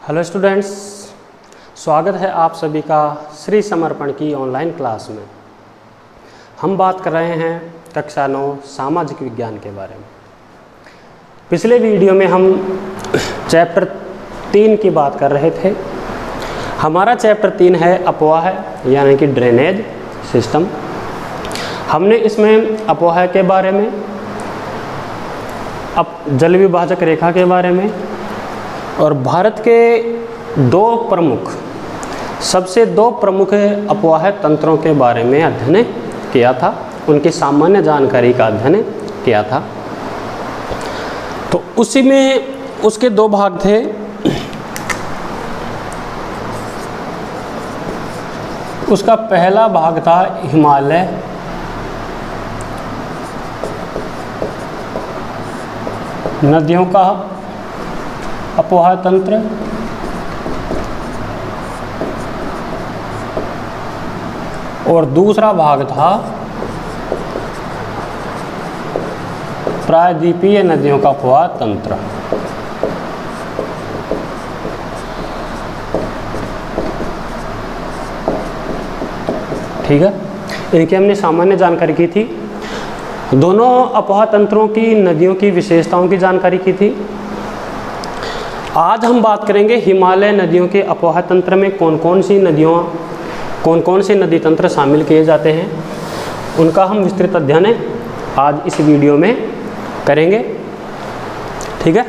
Hello students, स्वागत है आप सभी का श्री समर्पण की ऑनलाइन क्लास में। हम बात कर रहे हैं कक्षा 9 सामाजिक विज्ञान के बारे में। पिछले वीडियो में हम चैप्टर 3 की बात कर रहे थे। हमारा चैप्टर 3 है अपवाह यानी कि ड्रेनेज सिस्टम। हमने इसमें अपवाह के बारे में, अब जल विभाजक रेखा के बारे में और भारत के सबसे दो प्रमुख अपवाह तंत्रों के बारे में अध्ययन किया था, उनकी सामान्य जानकारी का अध्ययन किया था। तो उसी में उसके दो भाग थे। उसका पहला भाग था हिमालय नदियों का अपवाह तंत्र, और दूसरा भाग था प्रायद्वीपीय नदियों का अपवाह तंत्र। ठीक है, इनकी हमने सामान्य जानकारी की थी। दोनों अपवाह तंत्रों की नदियों की विशेषताओं की जानकारी की थी। आज हम बात करेंगे हिमालय नदियों के अपवाह तंत्र में कौन कौन से नदी तंत्र शामिल किए जाते हैं, उनका हम विस्तृत अध्ययन आज इस वीडियो में करेंगे। ठीक है,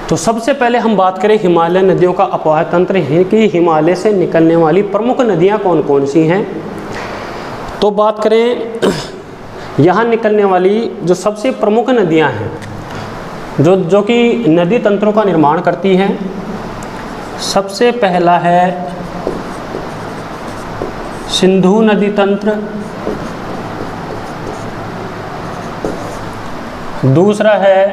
तो सबसे पहले हम बात करें हिमालय नदियों का अपवाह तंत्र कि हिमालय से निकलने वाली प्रमुख नदियां कौन कौन सी हैं। तो बात करें यहाँ निकलने वाली जो सबसे प्रमुख नदियां हैं जो कि नदी तंत्रों का निर्माण करती हैं। सबसे पहला है सिंधु नदी तंत्र, दूसरा है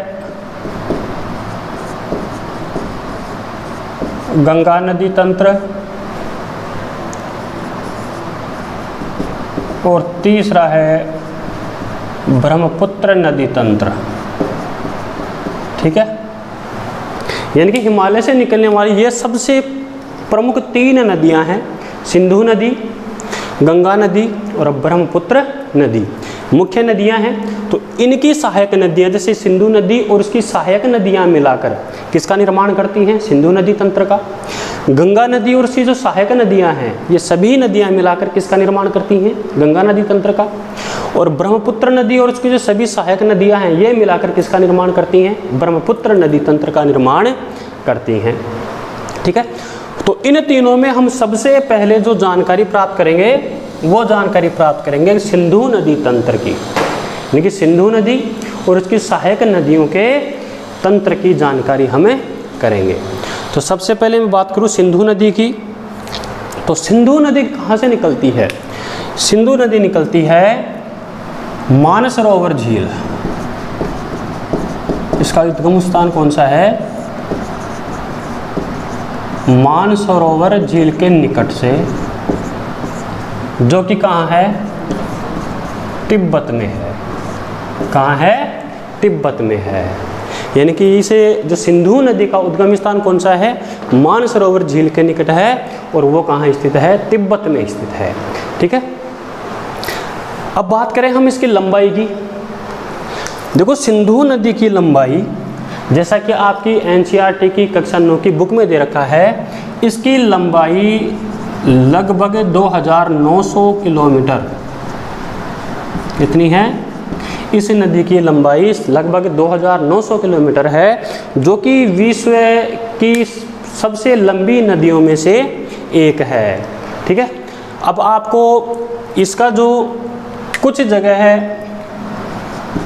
गंगा नदी तंत्र और तीसरा है ब्रह्मपुत्र नदी तंत्र। ठीक है, यानी कि हिमालय से निकलने वाली ये सबसे प्रमुख 3 नदियां हैं, सिंधु नदी, गंगा नदी और ब्रह्मपुत्र नदी मुख्य नदियां हैं। तो इनकी सहायक नदियां जैसे सिंधु नदी और उसकी सहायक नदियां मिलाकर किसका निर्माण करती हैं? सिंधु नदी तंत्र का। गंगा नदी और उसकी जो सहायक नदियां हैं ये सभी नदियां मिलाकर किसका निर्माण करती हैं? गंगा नदी तंत्र का। और ब्रह्मपुत्र नदी और उसकी जो सभी सहायक नदियां हैं ये मिलाकर किसका निर्माण करती हैं? ब्रह्मपुत्र नदी तंत्र का निर्माण करती हैं। ठीक है, तो इन तीनों में हम सबसे पहले जो जानकारी प्राप्त करेंगे वो जानकारी प्राप्त करेंगे सिंधु नदी तंत्र की, यानी कि सिंधु नदी और उसकी सहायक नदियों के तंत्र की जानकारी हमें करेंगे। तो सबसे पहले मैं बात करूं सिंधु नदी की। तो सिंधु नदी कहाँ से निकलती है? सिंधु नदी निकलती है मानसरोवर झील। इसका उद्गम स्थान कौन सा है? मानसरोवर झील के निकट से, जो कि कहाँ है? तिब्बत में है। कहाँ है? तिब्बत में है। यानी कि इसे जो सिंधु नदी का उद्गम स्थान कौन सा है? मानसरोवर झील के निकट है और वो कहाँ स्थित है? तिब्बत में स्थित है। ठीक है, अब बात करें हम इसकी लंबाई की। देखो, सिंधु नदी की लंबाई जैसा कि आपकी एनसीईआरटी की कक्षा 9 की बुक में दे रखा है, इसकी लंबाई लगभग 2900 किलोमीटर। कितनी है? इस नदी की लंबाई लगभग 2900 किलोमीटर है, जो कि विश्व की सबसे लंबी नदियों में से एक है। ठीक है, अब आपको इसका जो कुछ जगह है,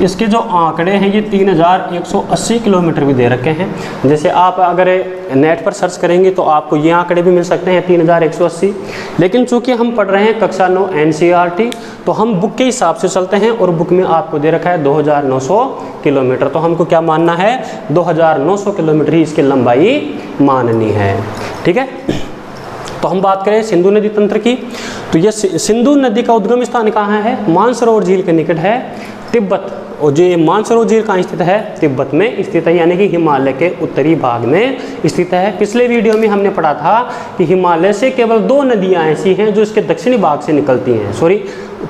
इसके जो आंकड़े हैं ये 3180 किलोमीटर भी दे रखे हैं। जैसे आप अगर नेट पर सर्च करेंगे तो आपको ये आंकड़े भी मिल सकते हैं 3180। लेकिन चूंकि हम पढ़ रहे हैं कक्षा 9 एनसीईआरटी, तो हम बुक के हिसाब से चलते हैं और बुक में आपको दे रखा है 2900 किलोमीटर। तो हमको क्या मानना है? 2900 किलोमीटर ही इसकी लंबाई माननी है। ठीक है, तो हम बात करें सिंधु नदी तंत्र की। तो यह सिंधु नदी का उद्गम स्थान कहाँ है? मानसरोवर झील के निकट है, तिब्बत और जो ये मानसरोवर झील कहाँ स्थित है, तिब्बत में स्थित है, यानी कि हिमालय के उत्तरी भाग में स्थित है। पिछले वीडियो में हमने पढ़ा था कि हिमालय से केवल 2 नदियाँ ऐसी हैं जो इसके दक्षिणी भाग से निकलती हैं, सॉरी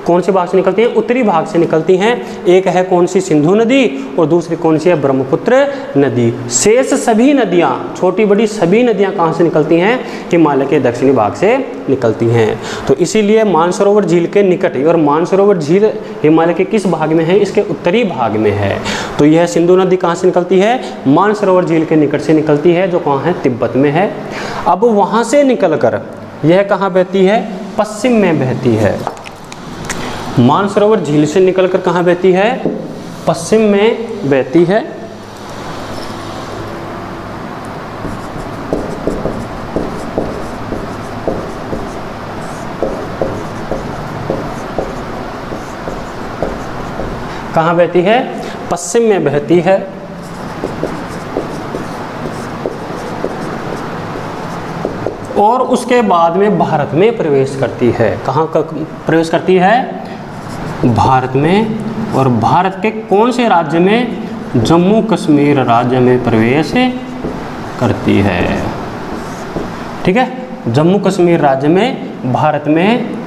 कौन से भाग से निकलती हैं, उत्तरी भाग से निकलती हैं। एक है कौन सी, सिंधु नदी, और दूसरी कौन सी है, ब्रह्मपुत्र नदी। शेष सभी नदियाँ, छोटी बड़ी सभी नदियाँ कहाँ से निकलती हैं, हिमालय के दक्षिणी भाग से निकलती हैं। तो इसीलिए मानसरोवर झील के निकट, और मानसरोवर झील हिमालय के किस भाग में है, इसके उत्तरी भाग में है। तो यह सिंधु नदी कहाँ से निकलती है, मानसरोवर झील के निकट से निकलती है, जो कहाँ है, तिब्बत में है। अब वहाँ से निकलकर यह कहाँ बहती है, पश्चिम में बहती है। मानसरोवर झील से निकलकर कहाँ बहती है, पश्चिम में बहती है। कहाँ बहती है, पश्चिम में बहती है। और उसके बाद में भारत में प्रवेश करती है। कहाँ का प्रवेश करती है, भारत में। और भारत के कौन से राज्य में, जम्मू कश्मीर राज्य में प्रवेश करती है। ठीक है, जम्मू कश्मीर राज्य में, भारत में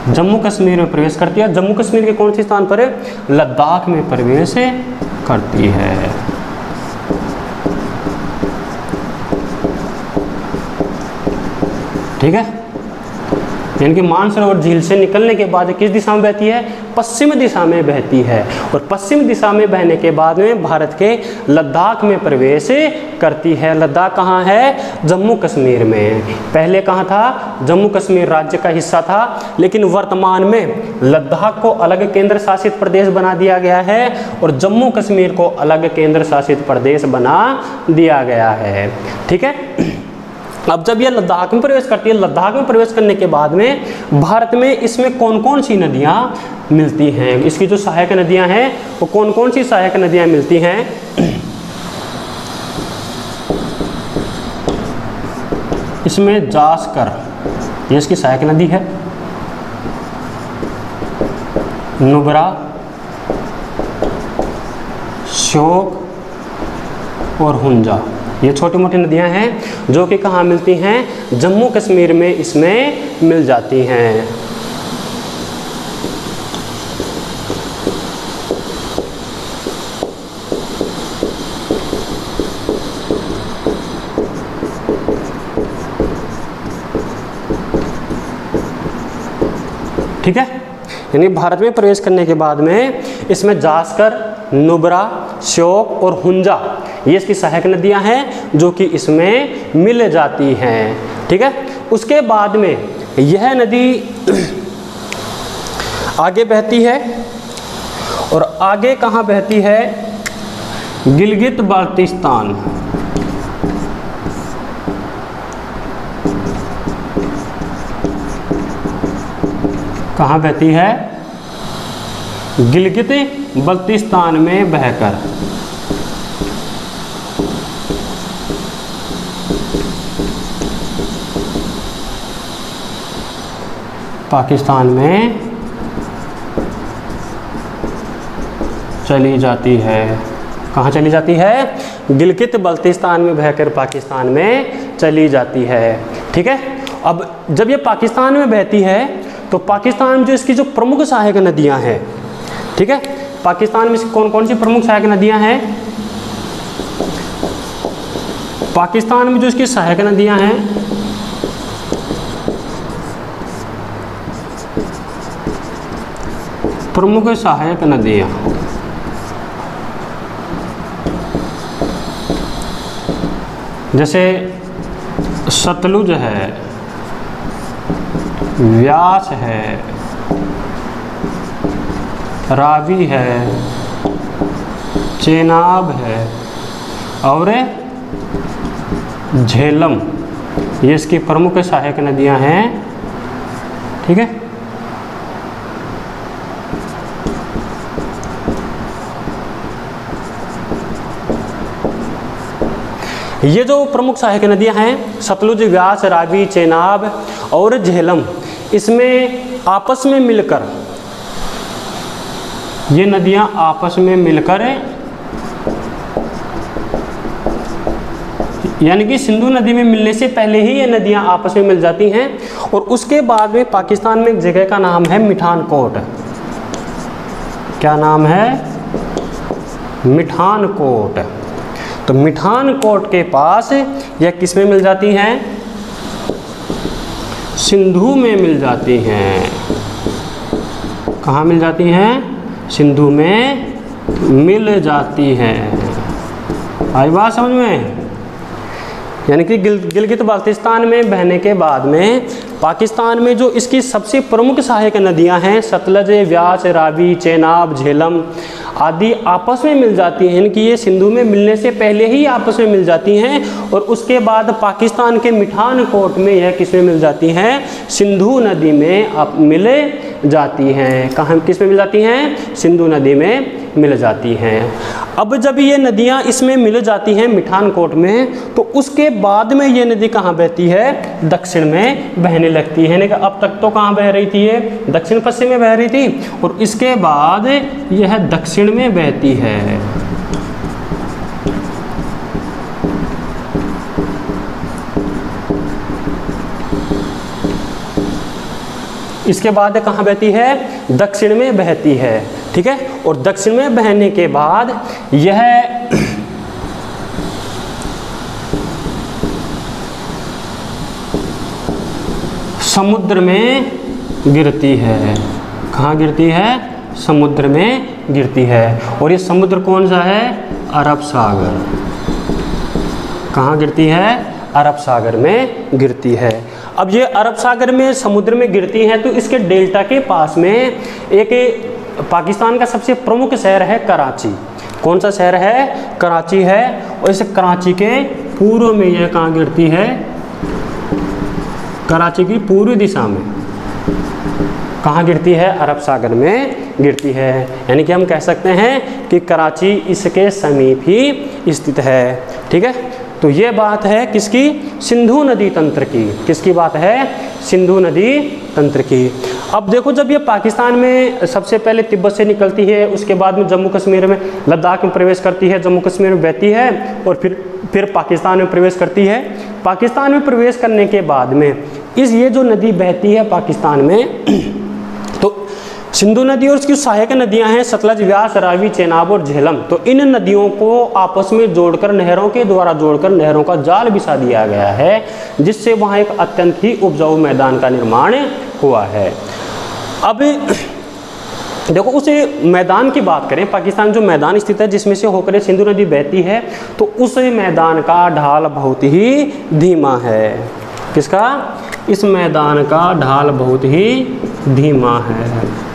जम्मू कश्मीर में प्रवेश करती है। जम्मू कश्मीर के कौन से स्थान पर, लद्दाख में प्रवेश करती है। ठीक है, यानी कि मानसरोवर झील से निकलने के बाद किस दिशा में बहती है, पश्चिम दिशा में बहती है। और पश्चिम दिशा में बहने के बाद में भारत के लद्दाख में प्रवेश करती है। लद्दाख कहाँ है, जम्मू कश्मीर में। पहले कहाँ था, जम्मू कश्मीर राज्य का हिस्सा था, लेकिन वर्तमान में लद्दाख को अलग केंद्र शासित प्रदेश बना दिया गया है और जम्मू कश्मीर को अलग केंद्र शासित प्रदेश बना दिया गया है। ठीक है, अब जब यह लद्दाख में प्रवेश करती है, लद्दाख में प्रवेश करने के बाद में भारत में इसमें कौन कौन सी नदियाँ मिलती हैं, इसकी जो सहायक नदियाँ हैं वो कौन कौन सी सहायक नदियाँ मिलती हैं। इसमें जास्कर, ये इसकी सहायक नदी है। नुब्रा, श्योक और हुंजा, ये छोटी मोटी नदियां हैं जो कि कहाँ मिलती हैं, जम्मू कश्मीर में इसमें मिल जाती हैं। ठीक है, यानी भारत में प्रवेश करने के बाद में इसमें जास्कर, नुब्रा, श्योक और हुंजा, ये इसकी सहायक नदियां हैं जो कि इसमें मिल जाती हैं। ठीक है, उसके बाद में यह नदी आगे बहती है और आगे कहाँ बहती है, गिलगित बाल्टिस्तान। कहाँ बहती है, गिलगित बल्तिस्तान में बहकर पाकिस्तान में चली जाती है। कहाँ चली जाती है, गिलगित बल्तिस्तान में बहकर पाकिस्तान में चली जाती है। ठीक है, अब जब ये पाकिस्तान में बहती है तो पाकिस्तान में जो इसकी जो प्रमुख सहायक नदियां हैं, ठीक है, पाकिस्तान में कौन कौन सी प्रमुख सहायक नदियां हैं, पाकिस्तान में जो इसकी सहायक नदियां हैं, प्रमुख सहायक नदियां, जैसे सतलुज है, व्यास है, रावी है, चेनाब है और झेलम, ये इसकी प्रमुख सहायक नदियां हैं। ठीक है, ये जो प्रमुख सहायक नदियां हैं सतलुज, व्यास, रावी, चेनाब और झेलम, इसमें आपस में मिलकर ये नदियां आपस में मिलकर, यानी कि सिंधु नदी में मिलने से पहले ही ये नदियां आपस में मिल जाती हैं। और उसके बाद में पाकिस्तान में एक जगह का नाम है मिठानकोट। क्या नाम है? मिठानकोट। तो मिठानकोट के पास यह किस में मिल जाती हैं? सिंधु में मिल जाती हैं। कहाँ मिल जाती हैं? सिंधु में मिल जाती हैं। आई बात समझ में? यानी कि गिलगित बाल्टिस्तान में बहने के बाद में पाकिस्तान में जो इसकी सबसे प्रमुख सहायक नदियां हैं, सतलज, व्यास, रावी, चेनाब, झेलम आदि आपस में मिल जाती हैं। यानी कि ये सिंधु में मिलने से पहले ही आपस में मिल जाती हैं। और उसके बाद पाकिस्तान के मिठानकोट में यह किस में मिल जाती हैं? सिंधु नदी में मिल जाती हैं। कहाँ किस में मिल जाती हैं? सिंधु नदी में मिल जाती हैं। अब जब ये नदियाँ इसमें मिल जाती हैं मिठानकोट में, तो उसके बाद में ये नदी कहाँ बहती है? दक्षिण में बहने लगती है। यानी कि अब तक तो कहाँ बह रही थी? ये दक्षिण पश्चिम में बह रही थी, और इसके बाद यह दक्षिण में बहती है। इसके बाद कहाँ बहती है? दक्षिण में बहती है। ठीक है। और दक्षिण में बहने के बाद यह समुद्र में गिरती है। कहाँ गिरती है? समुद्र में गिरती है। और ये समुद्र कौन सा है? अरब सागर। कहाँ गिरती है? अरब सागर में गिरती है। अब ये अरब सागर में समुद्र में गिरती है, तो इसके डेल्टा के पास में एक पाकिस्तान का सबसे प्रमुख शहर है कराची। कौन सा शहर है? कराची है। और इस कराची के पूर्व में यह कहाँ गिरती है? कराची की पूर्वी दिशा में कहाँ गिरती है? अरब सागर में गिरती है। यानी कि हम कह सकते हैं कि कराची इसके समीप ही स्थित है। ठीक है। तो ये बात है किसकी? सिंधु नदी तंत्र की। किसकी बात है? सिंधु नदी तंत्र की। अब देखो, जब ये पाकिस्तान में सबसे पहले तिब्बत से निकलती है, उसके बाद में जम्मू कश्मीर में, लद्दाख में प्रवेश करती है, जम्मू कश्मीर में बहती है, और फिर पाकिस्तान में प्रवेश करती है। पाकिस्तान में प्रवेश करने के बाद में ये जो नदी बहती है पाकिस्तान में, तो सिंधु नदी और उसकी सहायक नदियां हैं सतलज, व्यास, रावी, चेनाब और झेलम। तो इन नदियों को आपस में जोड़कर, नहरों के द्वारा जोड़कर नहरों का जाल बिछा दिया गया है, जिससे वहाँ एक अत्यंत ही उपजाऊ मैदान का निर्माण हुआ है। अब देखो, उस मैदान की बात करें, पाकिस्तान जो मैदान स्थित है जिसमें से होकर सिंधु नदी बहती है, तो उस मैदान का ढाल बहुत ही धीमा है। किसका? इस मैदान का ढाल बहुत ही धीमा है।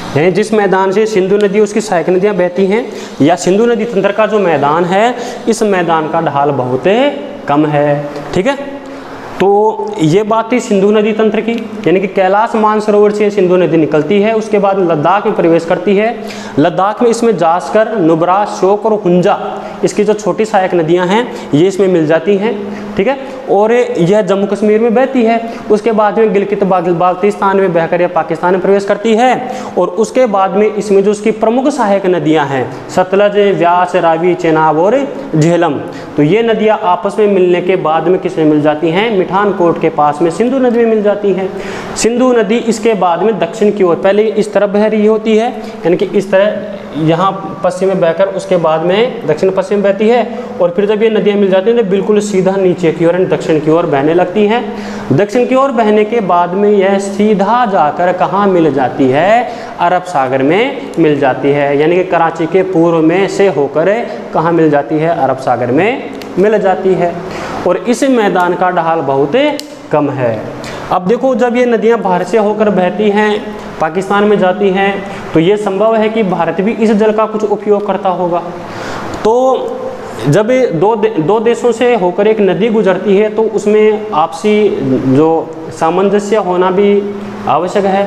यानी जिस मैदान से सिंधु नदी उसकी सहायक नदियाँ बहती हैं, या सिंधु नदी तंत्र का जो मैदान है, इस मैदान का ढाल बहुत कम है। ठीक है। तो ये बात थी सिंधु नदी तंत्र की। यानी कि कैलाश मानसरोवर से सिंधु नदी निकलती है, उसके बाद लद्दाख में प्रवेश करती है। लद्दाख में इसमें जास्कर, नुब्रा, शोक और हुंजा, इसकी जो छोटी सहायक नदियां हैं, ये इसमें मिल जाती हैं। ठीक है। और यह जम्मू कश्मीर में बहती है। उसके बाद में गिलगित बाल्टिस्तान में बहकर यह पाकिस्तान में प्रवेश करती है। और उसके बाद में इसमें जो उसकी प्रमुख सहायक नदियां हैं, सतलज, व्यास, रावी, चेनाब और झेलम, तो ये नदियां आपस में मिलने के बाद में किसमें मिल जाती हैं? मिठानकोट के पास में सिंधु नदी में मिल जाती हैं। सिंधु नदी इसके बाद में दक्षिण की ओर, पहले इस तरफ बह रही होती है, यानी कि इस तरह यहाँ पश्चिम में बहकर उसके बाद में दक्षिण पश्चिम बहती है। और फिर जब ये नदियाँ मिल जाती हैं तो बिल्कुल सीधा नीचे की ओर, दक्षिण की ओर बहने लगती हैं। दक्षिण की ओर बहने के बाद में यह सीधा जाकर कहाँ मिल जाती है? अरब सागर में मिल जाती है। यानी कि कराची के पूर्व में से होकर कहाँ मिल जाती है? अरब सागर में मिल जाती है। और इस मैदान का ढाल बहुत कम है। अब देखो, जब ये नदियाँ भारत से होकर बहती हैं, पाकिस्तान में जाती हैं, तो ये संभव है कि भारत भी इस जल का कुछ उपयोग करता होगा। तो जब दो देशों से होकर एक नदी गुजरती है, तो उसमें आपसी जो सामंजस्य होना भी आवश्यक है।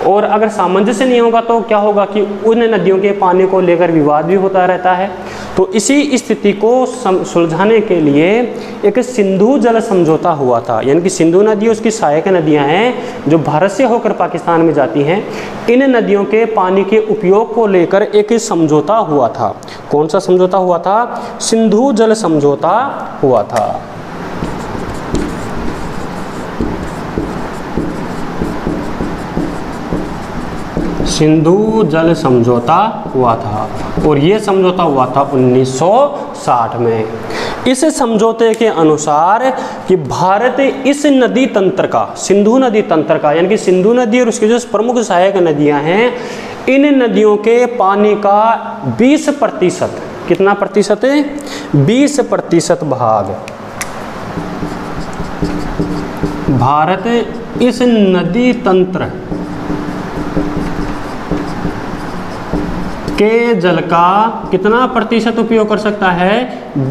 और अगर सामंजस्य नहीं होगा तो क्या होगा कि उन नदियों के पानी को लेकर विवाद भी होता रहता है। तो इसी स्थिति को सुलझाने के लिए एक सिंधु जल समझौता हुआ था, यानी कि सिंधु नदी उसकी सहायक नदियां हैं जो भारत से होकर पाकिस्तान में जाती हैं। इन नदियों के पानी के उपयोग को लेकर एक समझौता हुआ था। कौन सा समझौता हुआ था? सिंधु जल समझौता हुआ था। सिंधु जल समझौता हुआ था और ये समझौता हुआ था 1960 में। इस समझौते के अनुसार कि भारत इस नदी तंत्र का, सिंधु नदी तंत्र का, यानी कि सिंधु नदी और उसकी जो प्रमुख सहायक नदियां हैं, इन नदियों के पानी का 20%, कितना प्रतिशत है? 20% भाग भारत इस नदी तंत्र के जल का कितना प्रतिशत उपयोग कर सकता है?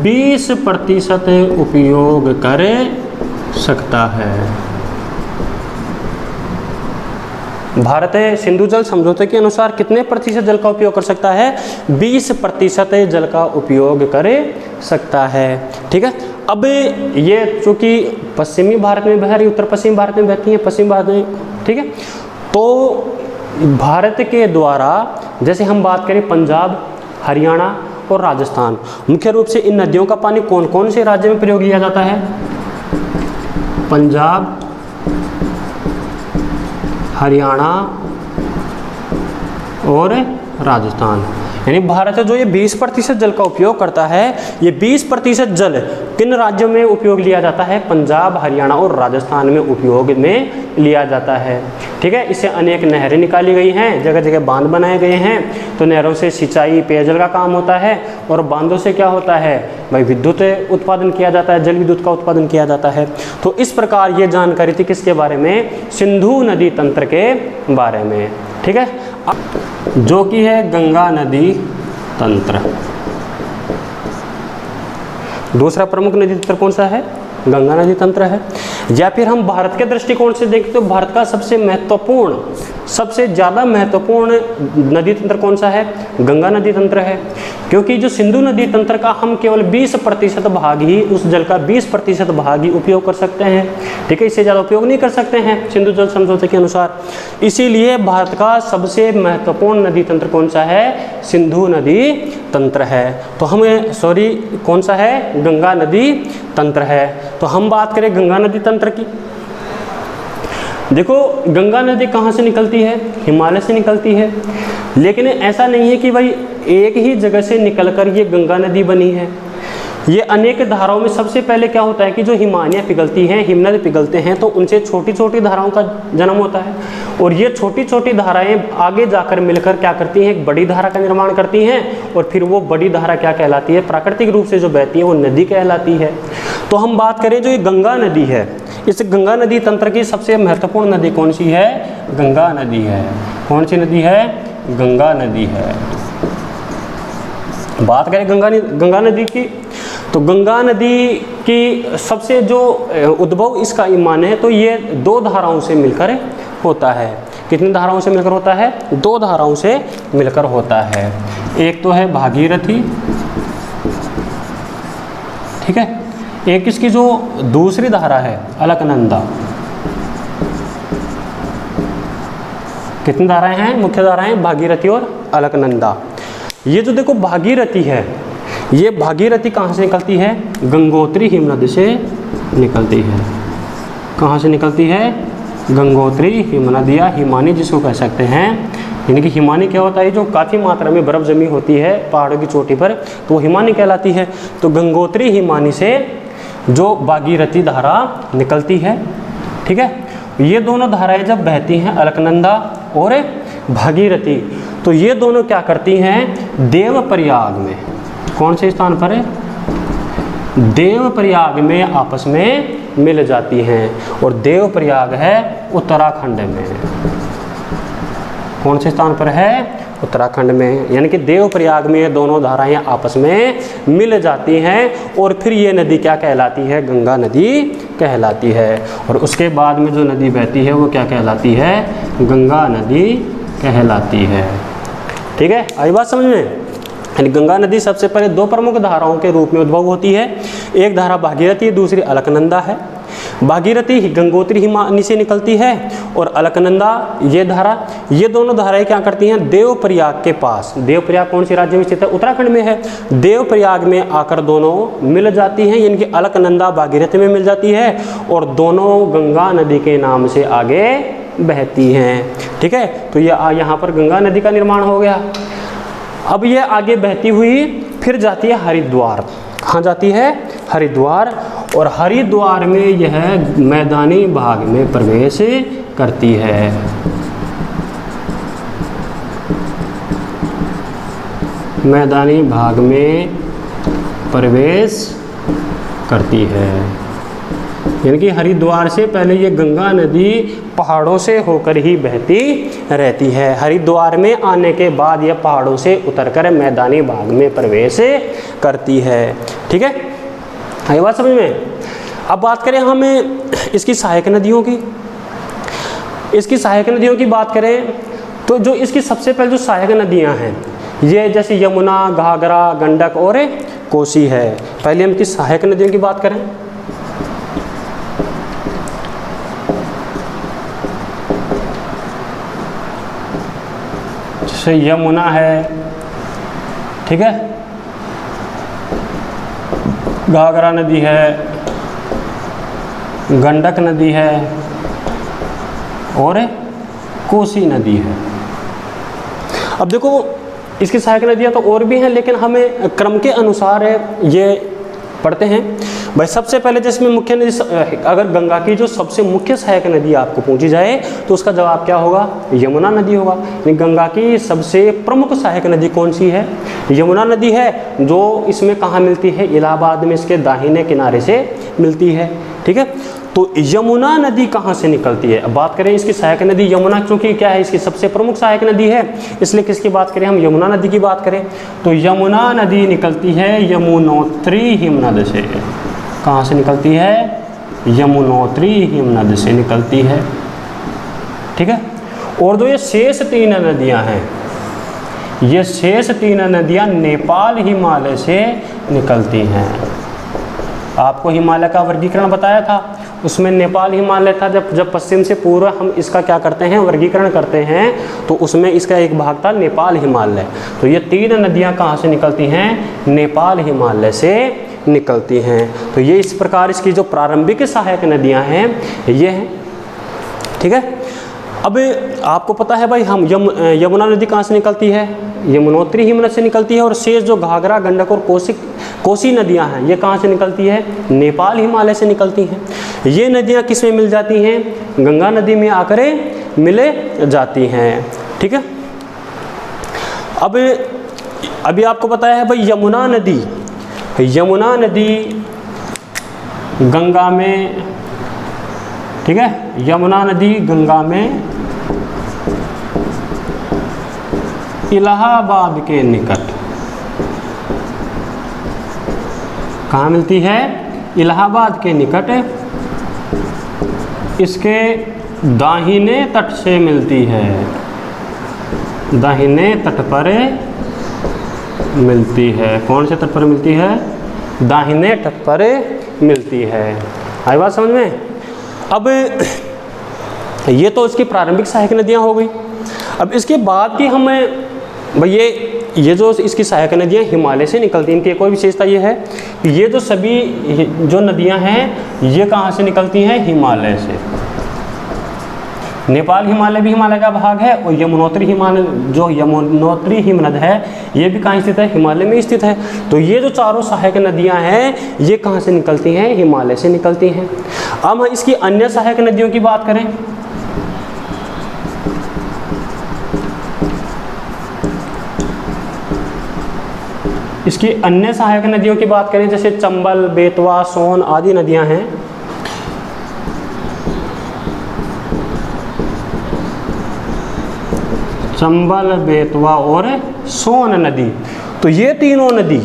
20% उपयोग कर सकता है। भारत सिंधु जल समझौते के अनुसार कितने प्रतिशत जल का उपयोग कर सकता है? 20% जल का उपयोग कर सकता है। ठीक है। अब ये चूंकि पश्चिमी भारत में बह रही, उत्तर पश्चिम भारत में बहती है, पश्चिम भारत में, ठीक है, तो भारत के द्वारा जैसे हम बात करें पंजाब, हरियाणा और राजस्थान, मुख्य रूप से इन नदियों का पानी कौन कौन से राज्य में प्रयोग किया जाता है? पंजाब, हरियाणा और राजस्थान। यानी भारत जो ये 20% जल का उपयोग करता है, ये 20% जल किन राज्यों में उपयोग लिया जाता है? पंजाब, हरियाणा और राजस्थान में उपयोग में लिया जाता है। ठीक है। इससे अनेक नहरें निकाली गई हैं, जगह जगह बांध बनाए गए हैं। तो नहरों से सिंचाई, पेयजल का काम होता है और बांधों से क्या होता है भाई? विद्युत उत्पादन किया जाता है, जल विद्युत का उत्पादन किया जाता है। तो इस प्रकार ये जानकारी थी किसके बारे में? सिंधु नदी तंत्र के बारे में। ठीक है, जो कि है गंगा नदी तंत्र। दूसरा प्रमुख नदी तंत्र कौन सा है? गंगा नदी तंत्र है। या फिर हम भारत के दृष्टिकोण से देखें तो भारत का सबसे महत्वपूर्ण, सबसे ज़्यादा महत्वपूर्ण नदी तंत्र कौन सा है? गंगा नदी तंत्र है। क्योंकि जो सिंधु नदी तंत्र का हम केवल 20% भाग ही, उस जल का 20% भाग ही उपयोग कर सकते हैं। ठीक है, इससे ज़्यादा उपयोग नहीं कर सकते हैं सिंधु जल समझौते के अनुसार। इसीलिए भारत का सबसे महत्वपूर्ण नदी तंत्र कौन सा है? सिंधु नदी तंत्र है। तो हमें कौन सा है? गंगा नदी तंत्र है। तो हम बात करें गंगा नदी तंत्र की। देखो, गंगा नदी कहाँ से निकलती है? हिमालय से निकलती है। लेकिन ऐसा नहीं है कि भाई एक ही जगह से निकलकर ये गंगा नदी बनी है। ये अनेक धाराओं में सबसे पहले क्या होता है कि जो हिमानियाँ पिघलती हैं, हिमनद पिघलते हैं, तो उनसे छोटी छोटी धाराओं का जन्म होता है। और ये छोटी छोटी धाराएं आगे जाकर मिलकर क्या करती हैं? एक बड़ी धारा का निर्माण करती हैं। और फिर वो बड़ी धारा क्या कहलाती है? प्राकृतिक रूप से जो बहती है वो नदी कहलाती है। तो हम बात करें जो ये गंगा नदी है, इस गंगा नदी तंत्र की सबसे महत्वपूर्ण नदी कौन सी है? गंगा नदी है। कौन सी नदी है? गंगा नदी है। बात करें गंगा नदी की, तो गंगा नदी की सबसे जो उद्भव इसका ईमान है, तो ये 2 धाराओं से मिलकर होता है। कितनी धाराओं से मिलकर होता है? 2 धाराओं से मिलकर होता है। एक तो है भागीरथी, ठीक है, एक इसकी जो दूसरी धारा है अलकनंदा। कितनी धाराएं हैं? मुख्य धाराएं भागीरथी और अलकनंदा। ये जो देखो भागीरथी है, ये भागीरथी कहाँ से निकलती है? गंगोत्री हिमनद से निकलती है। कहाँ से निकलती है? गंगोत्री हिमनद या हिमानी जिसको कह सकते हैं। यानी कि हिमानी क्या होता है? जो काफ़ी मात्रा में बर्फ़ जमी होती है पहाड़ों की चोटी पर, तो वो हिमानी कहलाती है। तो गंगोत्री हिमानी से जो भागीरथी धारा निकलती है, ठीक है, ये दोनों धाराएं जब बहती हैं, अलकनंदा और भागीरथी, तो ये दोनों क्या करती हैं? देवप्रयाग में, कौन से स्थान पर है? देवप्रयाग में आपस में मिल जाती हैं। और देवप्रयाग है उत्तराखंड में। कौन से स्थान पर है? उत्तराखंड में, यानी कि देवप्रयाग में ये दोनों धाराएं आपस में मिल जाती हैं और फिर ये नदी क्या कहलाती है? गंगा नदी कहलाती है। और उसके बाद में जो नदी बहती है वो क्या कहलाती है? गंगा नदी कहलाती है। ठीक है, आई बात समझ में? यानी गंगा नदी सबसे पहले दो प्रमुख धाराओं के रूप में उद्भव होती है। एक धारा भागीरथी, दूसरी अलकनंदा है। भागीरथी गंगोत्री हिमानी से निकलती है और अलकनंदा ये धारा, ये दोनों धाराएं क्या करती हैं? देवप्रयाग के पास, देवप्रयाग कौन सी राज्य में स्थित है? उत्तराखंड में है। देवप्रयाग में आकर दोनों मिल जाती हैं, यानी कि अलकनंदा भागीरथी में मिल जाती है और दोनों गंगा नदी के नाम से आगे बहती हैं। ठीक है, तो ये यहाँ पर गंगा नदी का निर्माण हो गया। अब ये आगे बहती हुई फिर जाती है हरिद्वार। कहाँ जाती है? हरिद्वार। और हरिद्वार में यह मैदानी भाग में प्रवेश करती है। मैदानी भाग में प्रवेश करती है, यानी कि हरिद्वार से पहले ये गंगा नदी पहाड़ों से होकर ही बहती रहती है। हरिद्वार में आने के बाद यह पहाड़ों से उतरकर मैदानी भाग में प्रवेश करती है। ठीक है, आई बात समझ में? अब बात करें हमें इसकी सहायक नदियों की। इसकी सहायक नदियों की बात करें तो जो इसकी सबसे पहले जो सहायक नदियां हैं ये जैसे यमुना, घाघरा, गंडक और कोसी है। पहले हम इसकी सहायक नदियों की बात करें। जैसे यमुना है, ठीक है, घाघरा नदी है, गंडक नदी है और कोसी नदी है। अब देखो इसकी सहायक नदियाँ तो और भी हैं, लेकिन हमें क्रम के अनुसार ये पढ़ते हैं। भाई सबसे पहले जिसमें मुख्य नदी, अगर गंगा की जो सबसे मुख्य सहायक नदी आपको पूछी जाए तो उसका जवाब क्या होगा? यमुना नदी होगा। यानी गंगा की सबसे प्रमुख सहायक नदी कौन सी है? यमुना नदी है, जो इसमें कहाँ मिलती है? इलाहाबाद में इसके दाहिने किनारे से मिलती है। ठीक है, तो यमुना नदी कहाँ से निकलती है? अब बात करें इसकी सहायक नदी यमुना, क्योंकि क्या है इसकी सबसे प्रमुख सहायक नदी है, इसलिए किसकी बात करें हम? यमुना नदी की बात करें तो यमुना नदी निकलती है यमुनोत्री हिमनद से। कहाँ से निकलती है? यमुनोत्री हिमनद से निकलती है। ठीक है, और जो ये शेष तीन नदियाँ हैं, ये शेष तीन नदियाँ नेपाल हिमालय से निकलती हैं। आपको हिमालय का वर्गीकरण बताया था, उसमें नेपाल हिमालय था। जब पश्चिम से पूर्व हम इसका क्या करते हैं? वर्गीकरण करते हैं, तो उसमें इसका एक भाग था नेपाल हिमालय। तो ये तीन नदियां कहाँ से निकलती हैं? नेपाल हिमालय से निकलती हैं। तो ये इस प्रकार इसकी जो प्रारंभिक सहायक नदियां हैं ये हैं। ठीक है, अब आपको पता है भाई हम यमुना नदी कहाँ से निकलती है? यमुनोत्री हिमनद से निकलती है। और शेष जो घाघरा, गंडक और कोसी नदियां हैं ये कहाँ से निकलती है? नेपाल हिमालय से निकलती हैं। ये नदियां किस में मिल जाती हैं? गंगा नदी में आकर मिले जाती हैं। ठीक है, अब अभी आपको बताया है भाई यमुना नदी गंगा में, ठीक है, यमुना नदी गंगा में इलाहाबाद के निकट कहाँ मिलती है? इलाहाबाद के निकट इसके दाहिने तट से मिलती है। दाहिने तट पर मिलती है। कौन से तट पर मिलती है? दाहिने तट पर मिलती है। आई बात समझ में? अब ये तो इसकी प्रारंभिक सहायक नदियाँ हो गई। अब इसके बाद की हमें भाई ये जो इसकी सहायक नदियाँ हिमालय से निकलती हैं, इनकी एक और विशेषता ये है कि ये जो सभी जो नदियाँ हैं ये कहाँ से निकलती हैं? हिमालय से। नेपाल हिमालय भी हिमालय का भाग है और यमुनोत्री हिमनद है ये भी कहाँ स्थित है? हिमालय में स्थित है। तो ये जो चारों सहायक नदियाँ हैं ये कहाँ से निकलती हैं? हिमालय से निकलती हैं। अब इसकी अन्य सहायक नदियों की बात करें इसकी अन्य सहायक नदियों की बात करें जैसे चंबल, बेतवा, सोन आदि नदियां हैं। चंबल, बेतवा और सोन नदी। तो ये तीनों नदी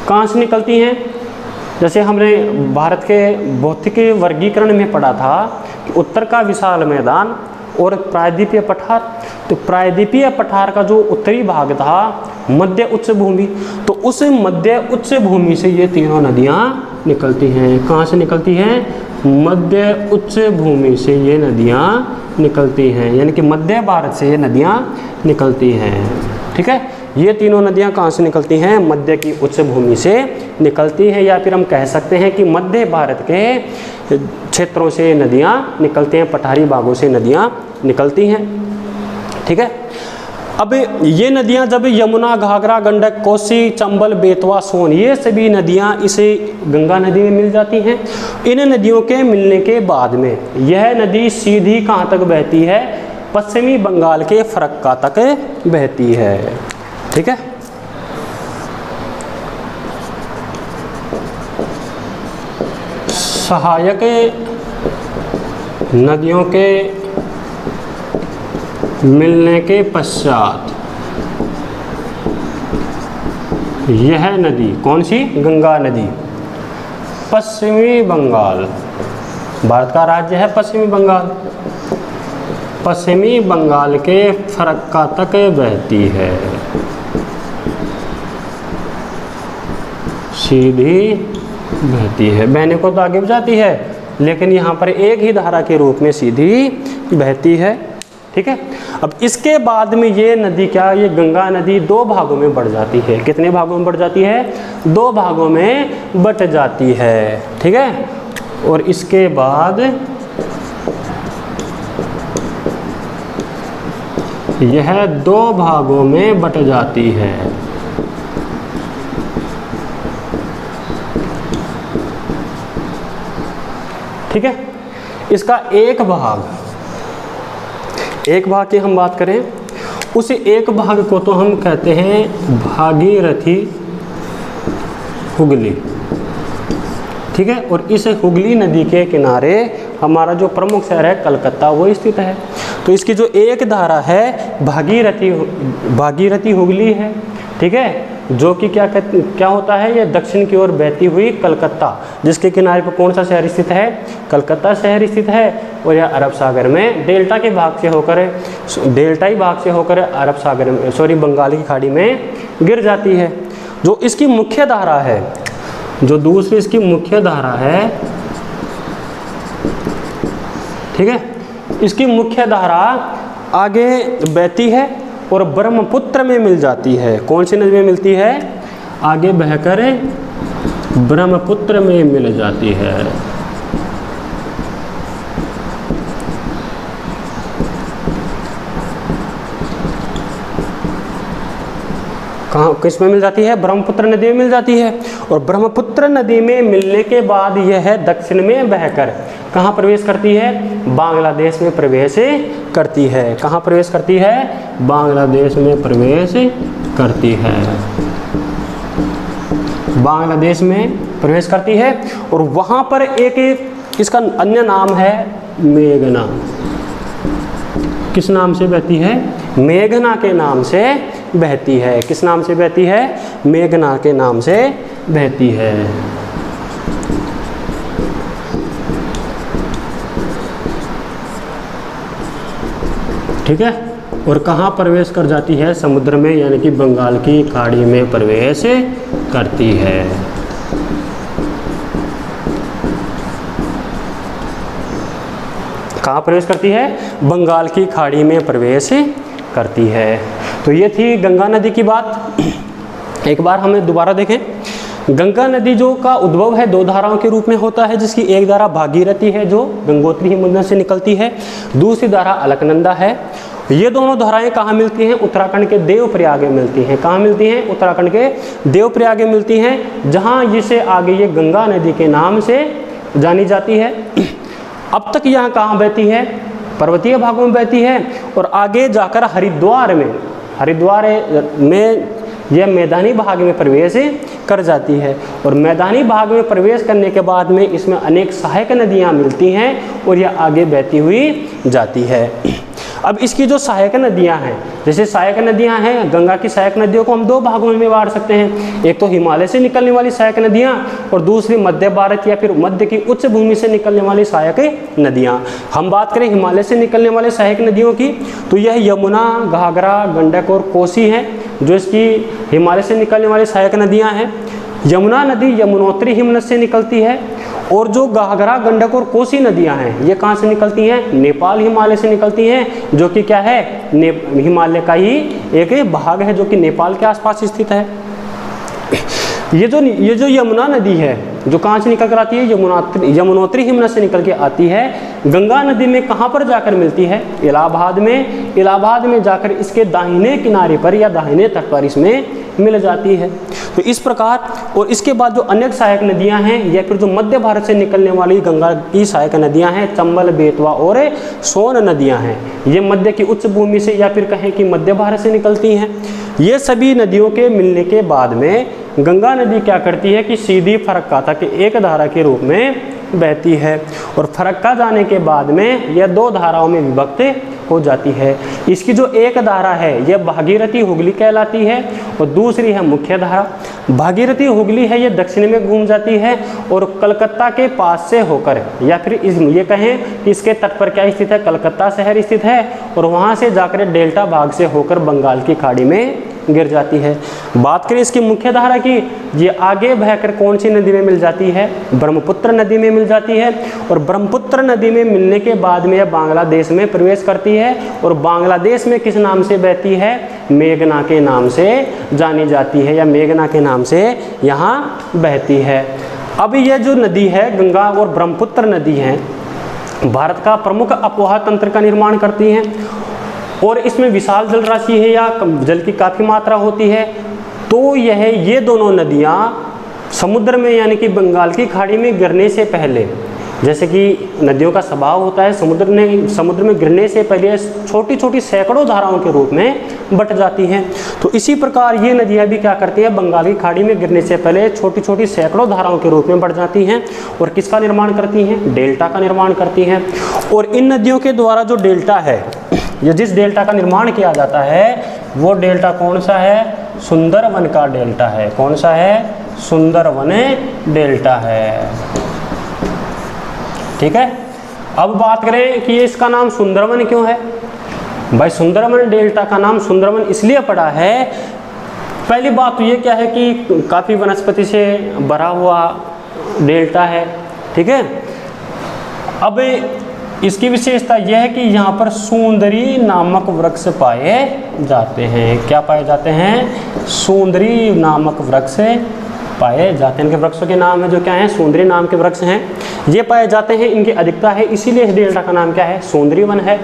कहाँ से निकलती हैं? जैसे हमने भारत के भौतिक वर्गीकरण में पढ़ा था कि उत्तर का विशाल मैदान और प्रायद्वीपीय पठार। तो प्रायद्वीपीय पठार का जो उत्तरी भाग था मध्य उच्च भूमि, तो उस मध्य उच्च भूमि से ये तीनों नदियाँ निकलती हैं। कहाँ से निकलती हैं? मध्य उच्च भूमि से ये नदियाँ निकलती हैं, यानी कि मध्य भारत से ये नदियाँ निकलती हैं। ठीक है, ये तीनों नदियाँ कहाँ से निकलती हैं? मध्य की उच्च भूमि से निकलती हैं, या फिर हम कह सकते हैं कि मध्य भारत के क्षेत्रों से नदियाँ निकलती हैं, पठारी भागों से नदियाँ निकलती हैं। ठीक है, अब ये नदियाँ जब यमुना, घाघरा, गंडक, कोसी, चंबल, बेतवा, सोन, ये सभी नदियाँ इसे गंगा नदी में मिल जाती हैं। इन नदियों के मिलने के बाद में यह नदी सीधी कहाँ तक बहती है? पश्चिमी बंगाल के फरक्का तक बहती है। ठीक है, सहायक नदियों के मिलने के पश्चात यह नदी कौन सी? गंगा नदी पश्चिमी बंगाल, भारत का राज्य है पश्चिमी बंगाल, पश्चिमी बंगाल के फरक्का तक बहती है, सीधी बहती है। बहने को तो आगे भी जाती है, लेकिन यहाँ पर एक ही धारा के रूप में सीधी बहती है। ठीक है, अब इसके बाद में ये नदी क्या, ये गंगा नदी दो भागों में बढ़ जाती है। कितने भागों में बढ़ जाती है? दो भागों में बट जाती है। ठीक है, और इसके बाद यह दो भागों में बट जाती है। ठीक है, इसका एक भाग की हम बात करें, उस एक भाग को तो हम कहते हैं भागीरथी हुगली। ठीक है, और इस हुगली नदी के किनारे हमारा जो प्रमुख शहर है कलकत्ता वो स्थित है। तो इसकी जो एक धारा है भागीरथी हुगली है। ठीक है, जो कि क्या होता है, ये दक्षिण की ओर बहती हुई कलकत्ता, जिसके किनारे पर कौन सा शहर स्थित है? कलकत्ता शहर स्थित है। और यह अरब सागर में डेल्टाई भाग से होकर अरब सागर में बंगाल की खाड़ी में गिर जाती है। जो इसकी मुख्य धारा है, जो दूसरी इसकी मुख्य धारा है, ठीक है, इसकी मुख्य धारा आगे बहती है और ब्रह्मपुत्र में मिल जाती है। कौन सी नदी में मिलती है? आगे बहकर ब्रह्मपुत्र में मिल जाती है। कहाँ, किस में मिल जाती है? ब्रह्मपुत्र नदी में मिल जाती है। और ब्रह्मपुत्र नदी में मिलने के बाद यह दक्षिण में बहकर कहाँ प्रवेश करती है? बांग्लादेश में प्रवेश करती है। कहाँ प्रवेश करती है? बांग्लादेश में प्रवेश करती है। बांग्लादेश में प्रवेश करती है और वहाँ पर एक इसका अन्य नाम है मेघना। किस नाम से बहती है? मेघना के नाम से बहती है। किस नाम से बहती है? मेघना के नाम से बहती है। ठीक है, और कहाँ प्रवेश कर जाती है? समुद्र में, यानी कि बंगाल की खाड़ी में प्रवेश करती है। कहाँ प्रवेश करती है? बंगाल की खाड़ी में प्रवेश करती है। तो ये थी गंगा नदी की बात। एक बार हमें दोबारा देखें। गंगा नदी जो का उद्भव है दो धाराओं के रूप में होता है, जिसकी एक धारा भागीरथी है जो गंगोत्री हिमनद से निकलती है, दूसरी धारा अलकनंदा है। ये दोनों धाराएं कहाँ मिलती हैं? उत्तराखंड के देवप्रयाग में मिलती हैं। कहाँ मिलती हैं? उत्तराखंड के देवप्रयाग में मिलती हैं, जहाँ जिसे आगे ये गंगा नदी के नाम से जानी जाती है। अब तक यहाँ कहाँ बहती है? पर्वतीय भागों में बहती है और आगे जाकर हरिद्वार में यह मैदानी भाग में प्रवेश कर जाती है। और मैदानी भाग में प्रवेश करने के बाद में इसमें अनेक सहायक नदियाँ मिलती हैं और यह आगे बहती हुई जाती है। अब इसकी जो सहायक नदियां हैं, जैसे सहायक नदियां हैं, गंगा की सहायक नदियों को हम दो भागों में बांट सकते हैं, एक तो हिमालय से निकलने वाली सहायक नदियां और दूसरी मध्य भारत या फिर मध्य की उच्च भूमि से निकलने वाली सहायक नदियां। हम बात करें हिमालय से निकलने वाले सहायक नदियों की, तो यह यमुना, घाघरा, गंडक और कोसी है जो इसकी हिमालय से निकलने वाली सहायक नदियां हैं। यमुना नदी यमुनोत्री हिमनद से निकलती है और जो घाघरा, गंडक और कोसी नदियां हैं ये कहाँ से निकलती हैं? नेपाल हिमालय से निकलती हैं, जो कि क्या है, हिमालय का ही एक भाग है जो कि नेपाल के आसपास स्थित है। ये जो यमुना नदी है जो कहाँ से निकल कर आती है? यमुनोत्री हिमनद से निकल के आती है। गंगा नदी में कहाँ पर जाकर मिलती है? इलाहाबाद में। इलाहाबाद में जाकर इसके दाहिने किनारे पर या दाहिने तट पर इसमें मिल जाती है। तो इस प्रकार, और इसके बाद जो अनेक सहायक नदियां हैं या फिर जो मध्य भारत से निकलने वाली गंगा की सहायक नदियां हैं, चंबल, बेतवा और सोन नदियां हैं, ये मध्य की उच्च भूमि से या फिर कहें कि मध्य भारत से निकलती हैं। ये सभी नदियों के मिलने के बाद में गंगा नदी क्या करती है कि सीधी फरक्का तक एक धारा के रूप में बहती है और फरक्का जाने के बाद में यह दो धाराओं में विभक्त हो जाती है। इसकी जो एक धारा है यह भागीरथी हुगली कहलाती है और दूसरी है मुख्य धारा। भागीरथी हुगली है ये दक्षिण में घूम जाती है और कलकत्ता के पास से होकर या फिर ये कहें कि इसके तट पर क्या स्थित है, कलकत्ता शहर स्थित है और वहाँ से जाकर डेल्टा भाग से होकर बंगाल की खाड़ी में गिर जाती है। बात करें इसकी मुख्य धारा की, ये आगे बहकर कौन सी नदी में मिल जाती है? ब्रह्मपुत्र नदी में मिल जाती है और ब्रह्मपुत्र नदी में मिलने के बाद में यह बांग्लादेश में प्रवेश करती है और बांग्लादेश में किस नाम से बहती है? मेघना के नाम से जानी जाती है या मेघना के नाम से यहाँ बहती है। अब यह जो नदी है गंगा और ब्रह्मपुत्र नदी है भारत का प्रमुख अपवाह तंत्र का निर्माण करती हैं और इसमें विशाल जल राशि है या जल की काफ़ी मात्रा होती है। तो ये दोनों नदियाँ समुद्र में यानी कि बंगाल की खाड़ी में गिरने से पहले, जैसे कि नदियों का स्वभाव होता है समुद्र में गिरने से पहले छोटी छोटी सैकड़ों धाराओं के रूप में बट जाती हैं। तो इसी प्रकार ये नदियाँ भी क्या करती हैं? बंगाल की खाड़ी में गिरने से पहले छोटी छोटी सैकड़ों धाराओं के रूप में बढ़ जाती हैं और किसका निर्माण करती हैं? डेल्टा का निर्माण करती हैं। और इन नदियों के द्वारा जो डेल्टा है, ये जिस डेल्टा का निर्माण किया जाता है वो डेल्टा कौन सा है? सुंदरवन का डेल्टा है। कौन सा है? सुंदरवन डेल्टा है। ठीक है। अब बात करें कि इसका नाम सुंदरवन क्यों है? भाई सुंदरवन डेल्टा का नाम सुंदरवन इसलिए पड़ा है, पहली बात तो ये क्या है कि काफ़ी वनस्पति से भरा हुआ डेल्टा है। ठीक है। अब इसकी विशेषता यह है कि यहाँ पर सुंदरी नामक वृक्ष पाए जाते हैं। क्या पाए जाते हैं? सुंदरी नामक वृक्ष पाए जाते हैं। इनके वृक्षों के नाम है जो क्या है? सुंदरी नाम के वृक्ष हैं, ये पाए जाते हैं। इनकी अधिकता है, इसीलिए इस डेल्टा का नाम क्या है? सुंदरी वन है।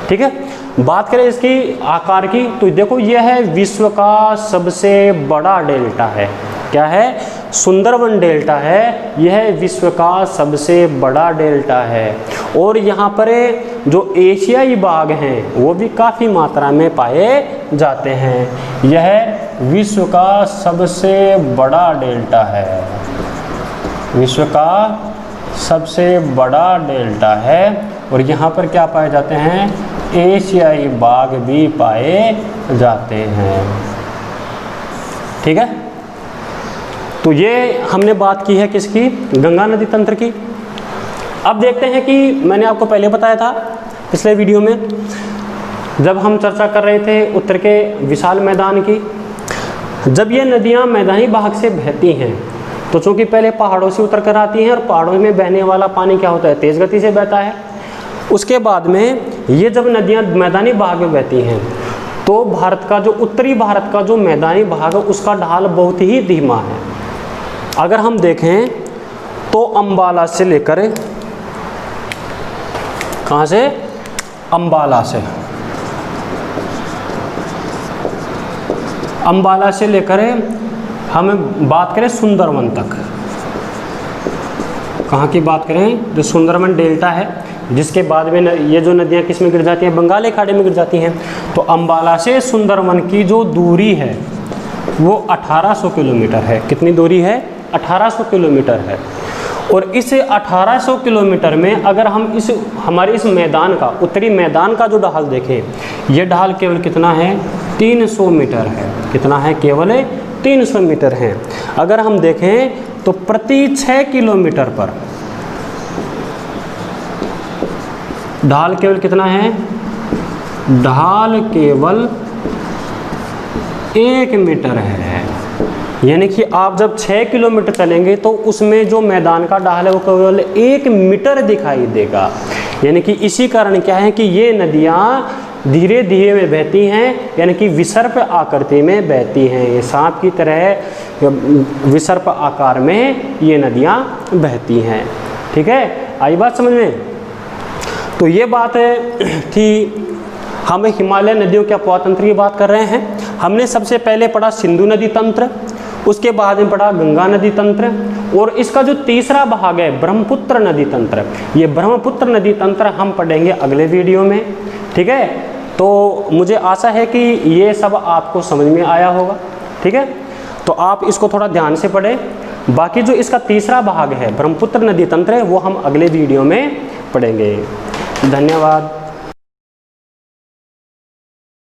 ठीक है। बात करें इसकी आकार की, तो देखो यह है विश्व का सबसे बड़ा डेल्टा है। क्या है? सुंदरवन डेल्टा है, यह विश्व का सबसे बड़ा डेल्टा है। और यहाँ पर जो एशियाई बाघ हैं वो भी काफ़ी मात्रा में पाए जाते हैं। यह विश्व का सबसे बड़ा डेल्टा है, विश्व का सबसे बड़ा डेल्टा है। और यहाँ पर क्या पाए जाते हैं? एशियाई बाघ भी पाए जाते हैं। ठीक है। तो ये हमने बात की है किसकी? गंगा नदी तंत्र की। अब देखते हैं कि मैंने आपको पहले बताया था पिछले वीडियो में जब हम चर्चा कर रहे थे उत्तर के विशाल मैदान की, जब ये नदियाँ मैदानी भाग से बहती हैं तो चूँकि पहले पहाड़ों से उतर कर आती हैं और पहाड़ों में बहने वाला पानी क्या होता है? तेज़ गति से बहता है। उसके बाद में ये जब नदियाँ मैदानी भाग में बहती हैं तो भारत का जो उत्तरी भारत का जो मैदानी भाग है उसका ढाल बहुत ही धीमा है। अगर हम देखें तो अंबाला से लेकर, कहाँ से? अंबाला से लेकर हम बात करें सुंदरवन तक, कहाँ की बात करें? जो सुंदरवन डेल्टा है जिसके बाद में ये जो नदियाँ किस में गिर जाती हैं? बंगाल की खाड़ी में गिर जाती हैं। तो अंबाला से सुंदरवन की जो दूरी है वो 1800 किलोमीटर है। कितनी दूरी है? 1800 किलोमीटर है। और इस 1800 किलोमीटर में अगर हम हमारे इस मैदान का, उत्तरी मैदान का जो ढाल देखें, ये ढाल केवल कितना है, 300 मीटर है। कितना है, केवल 300 मीटर है। अगर हम देखें तो प्रति 6 किलोमीटर पर ढाल केवल कितना है, ढाल केवल 1 मीटर है। यानी कि आप जब 6 किलोमीटर चलेंगे तो उसमें जो मैदान का ढाल है वो केवल 1 मीटर दिखाई देगा। यानी कि इसी कारण क्या है कि ये नदियाँ धीरे धीरे में बहती हैं, यानी कि विसर्प आकृति में बहती हैं। ये सांप की तरह विसर्प आकार में ये नदियाँ बहती हैं। ठीक है, आई बात समझ में? तो ये बात थी, हम हिमालय नदियों के अपवाह तंत्र की बात कर रहे हैं। हमने सबसे पहले पढ़ा सिंधु नदी तंत्र, उसके बाद में पढ़ा गंगा नदी तंत्र, और इसका जो तीसरा भाग है ब्रह्मपुत्र नदी तंत्र, ये ब्रह्मपुत्र नदी तंत्र हम पढ़ेंगे अगले वीडियो में। ठीक है, तो मुझे आशा है कि ये सब आपको समझ में आया होगा। ठीक है, तो आप इसको थोड़ा ध्यान से पढ़ें। बाकी जो इसका तीसरा भाग है ब्रह्मपुत्र नदी तंत्र, वो हम अगले वीडियो में पढ़ेंगे। धन्यवाद।